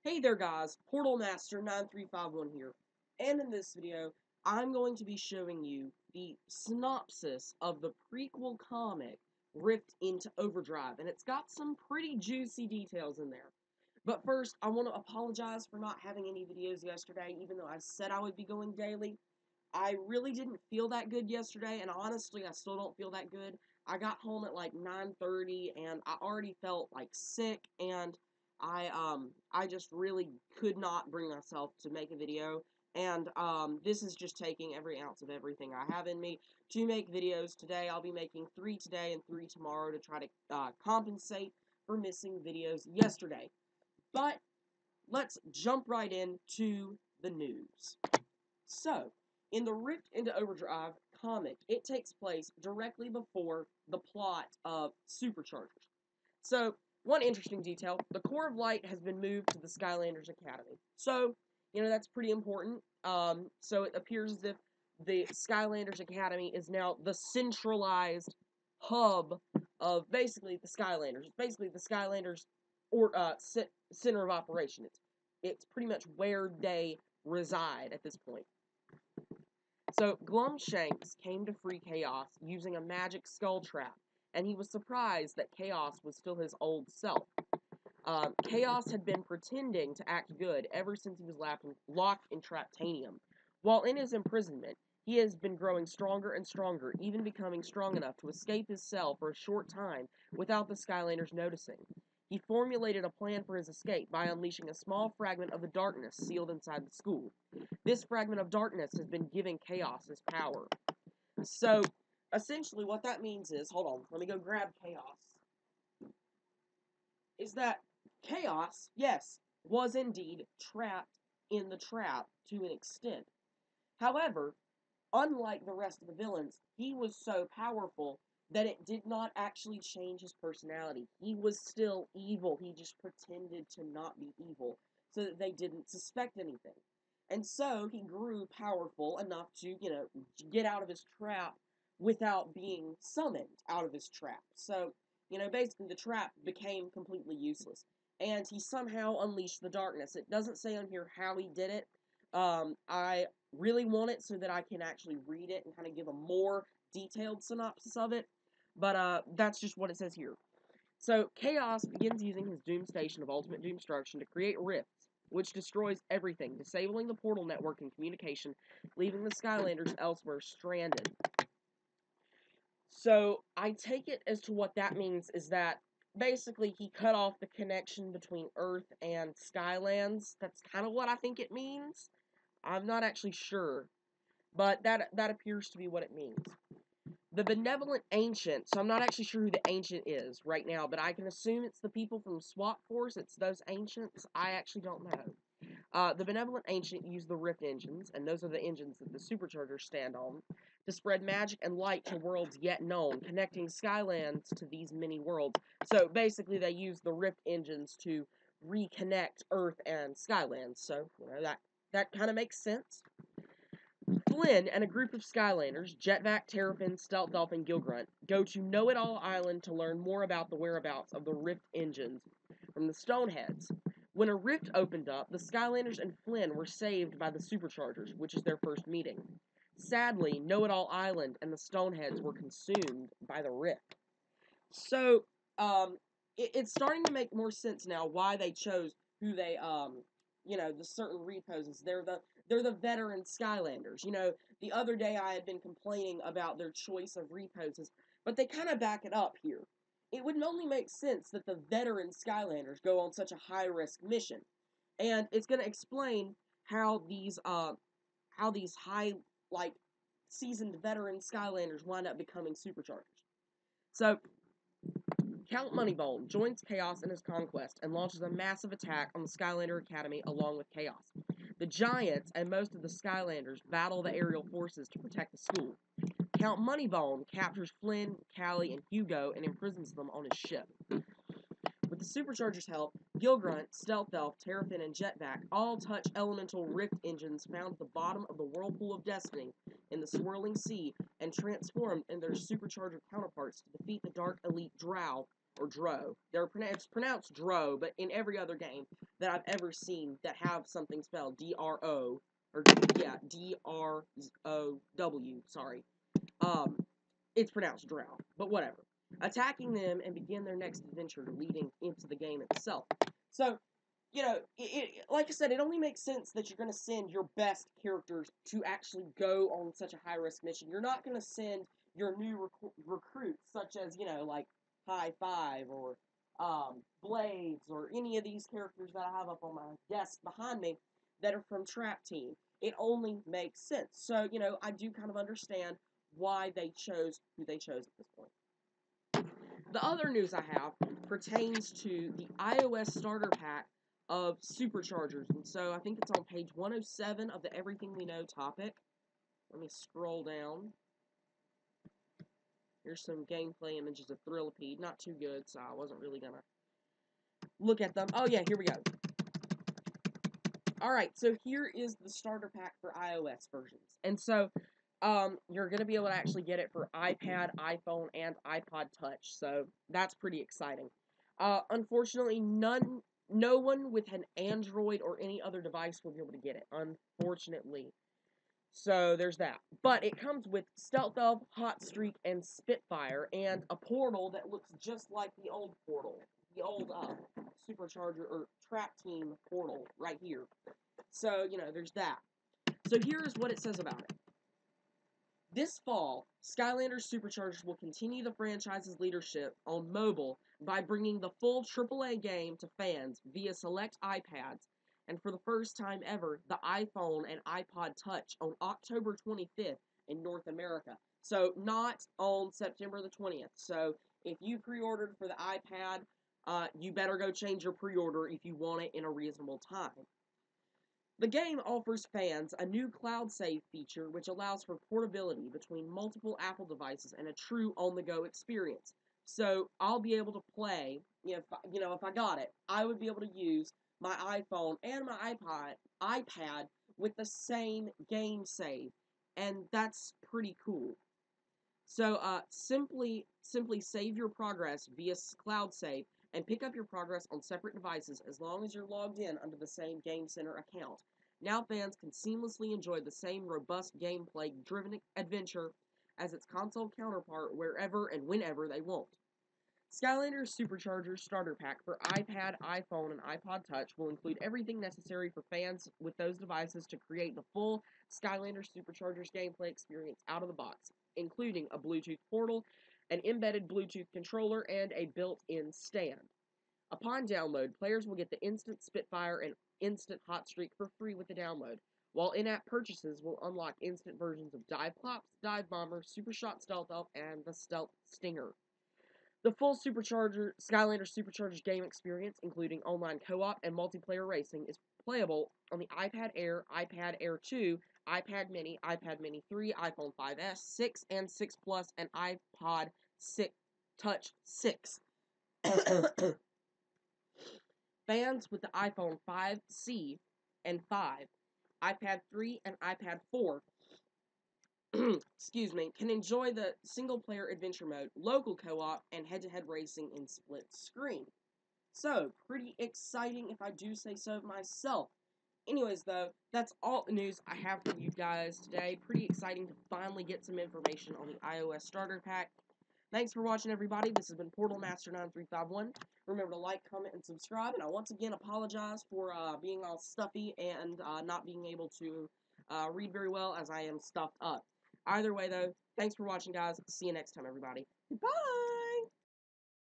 Hey there guys, Portal Master 9351 here, and in this video, I'm going to be showing you the synopsis of the prequel comic Rift into Overdrive, and it's got some pretty juicy details in there. But first, I want to apologize for not having any videos yesterday, even though I said I would be going daily. I really didn't feel that good yesterday, and honestly, I still don't feel that good. I got home at like 9:30, and I already felt like sick, and I just really could not bring myself to make a video. And this is just taking every ounce of everything I have in me to make videos today. I'll be making 3 today and 3 tomorrow to try to compensate for missing videos yesterday. But let's jump right into the news. So, in the Rift into Overdrive comic, it takes place directly before the plot of Superchargers. So, one interesting detail, the Core of Light has been moved to the Skylanders Academy. So, that's pretty important. So it appears as if the Skylanders Academy is now the centralized hub of basically the Skylanders. It's basically the Skylanders or center of operation. It's pretty much where they reside at this point. So Glumshanks came to free Chaos using a magic skull trap, and he was surprised that Chaos was still his old self. Chaos had been pretending to act good ever since he was locked in Traptanium. While in his imprisonment, he has been growing stronger and stronger, even becoming strong enough to escape his cell for a short time without the Skylanders noticing. He formulated a plan for his escape by unleashing a small fragment of the darkness sealed inside the school. This fragment of darkness has been giving Chaos his power. So, essentially what that means is, hold on, let me go grab Chaos, is that Chaos, yes, was indeed trapped in the trap to an extent. However, unlike the rest of the villains, he was so powerful that it did not actually change his personality. He was still evil. He just pretended to not be evil so that they didn't suspect anything. And so he grew powerful enough to, get out of his trap without being summoned out of his trap. So, basically the trap became completely useless. And he somehow unleashed the darkness. It doesn't say on here how he did it. I really want it so that I can actually read it and kind of give a more detailed synopsis of it. But that's just what it says here. So Chaos begins using his Doom Station of Ultimate Doomstruction to create rifts, which destroys everything, disabling the portal network and communication, leaving the Skylanders elsewhere stranded. So I take it as to what that means is that basically he cut off the connection between Earth and Skylands. That's kind of what I think it means. I'm not actually sure, but that appears to be what it means. The Benevolent Ancient, so I'm not actually sure who the Ancient is right now, but I can assume it's the people from SWAT Force, it's those Ancients. I actually don't know. The Benevolent Ancient used the Rift engines, and those are the engines that the Superchargers stand on, to spread magic and light to worlds yet known, connecting Skylands to these many worlds. So basically they use the Rift engines to reconnect Earth and Skylands, so, that kind of makes sense. Flynn and a group of Skylanders, Jetvac, Terrapin, Stealth Elf, and Gilgrunt, go to Know-It-All Island to learn more about the whereabouts of the Rift engines from the Stoneheads. When a rift opened up, the Skylanders and Flynn were saved by the Superchargers, which is their first meeting. Sadly, Know-It-All Island and the Stoneheads were consumed by the rift. So, it's starting to make more sense now why they chose who they, the certain reposes. They're the veteran Skylanders. The other day I had been complaining about their choice of reposes, but they kind of back it up here. It would only make sense that the veteran Skylanders go on such a high-risk mission. And it's going to explain how these high, seasoned veteran Skylanders wind up becoming Superchargers. So, Count Moneybone joins Chaos in his conquest and launches a massive attack on the Skylander Academy along with Chaos. The Giants and most of the Skylanders battle the aerial forces to protect the school. Count Moneybone captures Flynn, Callie, and Hugo and imprisons them on his ship. With the Superchargers' help, Gilgrunt, Stealth Elf, Terrapin, and Jetvac all touch elemental rift engines found at the bottom of the Whirlpool of Destiny in the swirling sea and transform in their supercharger counterparts to defeat the Dark Elite Drow or Dro. It's pronounced Dro, but in every other game that I've ever seen that have something spelled D-R-O, or yeah, D-R-O-W, sorry, it's pronounced Drow, but whatever. Attacking them and begin their next adventure leading into the game itself. So, you know, like I said, it only makes sense that you're going to send your best characters to actually go on such a high-risk mission. You're not going to send your new recruits, such as, you know, like High Five or Blades or any of these characters that I have up on my desk behind me that are from Trap Team. It only makes sense. So, you know, I do kind of understand why they chose who they chose at this point. The other news I have pertains to the iOS starter pack of superchargers. And so I think it's on page 107 of the Everything We Know topic. Let me scroll down. Here's some gameplay images of Thrillipede. Not too good, so I wasn't really going to look at them. Oh, yeah, here we go. Alright, so here is the starter pack for iOS versions. And so you're going to be able to actually get it for iPad, iPhone, and iPod Touch. So that's pretty exciting. Unfortunately, no one with an Android or any other device will be able to get it, unfortunately. So there's that. But it comes with Stealth Elf, Hot Streak, and Spitfire, and a portal that looks just like the old portal. The old Supercharger or Trap Team portal right here. So, you know, there's that. So here's what it says about it. This fall, Skylanders Superchargers will continue the franchise's leadership on mobile by bringing the full AAA game to fans via select iPads, and for the first time ever, the iPhone and iPod Touch on October 25th in North America. So, not on September the 20th. So, if you pre-ordered for the iPad, you better go change your pre-order if you want it in a reasonable time. The game offers fans a new cloud save feature which allows for portability between multiple Apple devices and a true on-the-go experience. So I'll be able to play, if I got it, I would be able to use my iPhone and my iPad with the same game save, and that's pretty cool. So simply save your progress via cloud save and pick up your progress on separate devices as long as you're logged in under the same Game Center account. Now fans can seamlessly enjoy the same robust gameplay-driven adventure as its console counterpart wherever and whenever they want. Skylanders Superchargers Starter Pack for iPad, iPhone, and iPod Touch will include everything necessary for fans with those devices to create the full Skylanders Superchargers gameplay experience out of the box, including a Bluetooth portal, an embedded Bluetooth controller, and a built-in stand. Upon download, players will get the Instant Spitfire and Instant Hot Streak for free with the download, while in-app purchases will unlock instant versions of Dive Clops, Dive Bomber, Super Shot Stealth Elf, and the Stealth Stinger. The full Skylanders Superchargers game experience, including online co-op and multiplayer racing, is playable on the iPad Air, iPad Air 2, iPad Mini, iPad Mini 3, iPhone 5S, 6 and 6 Plus, and iPod 6 Touch 6. Fans with the iPhone 5C and 5, iPad 3, and iPad 4 can enjoy the single-player adventure mode, local co-op, and head-to-head racing in split screen. So, pretty exciting if I do say so myself. Anyways, though, that's all the news I have for you guys today. Pretty exciting to finally get some information on the iOS Starter Pack. Thanks for watching, everybody. This has been PortalMaster9351. Remember to like, comment, and subscribe. And I once again apologize for being all stuffy and not being able to read very well as I am stuffed up. Either way, though, thanks for watching, guys. See you next time, everybody. Bye!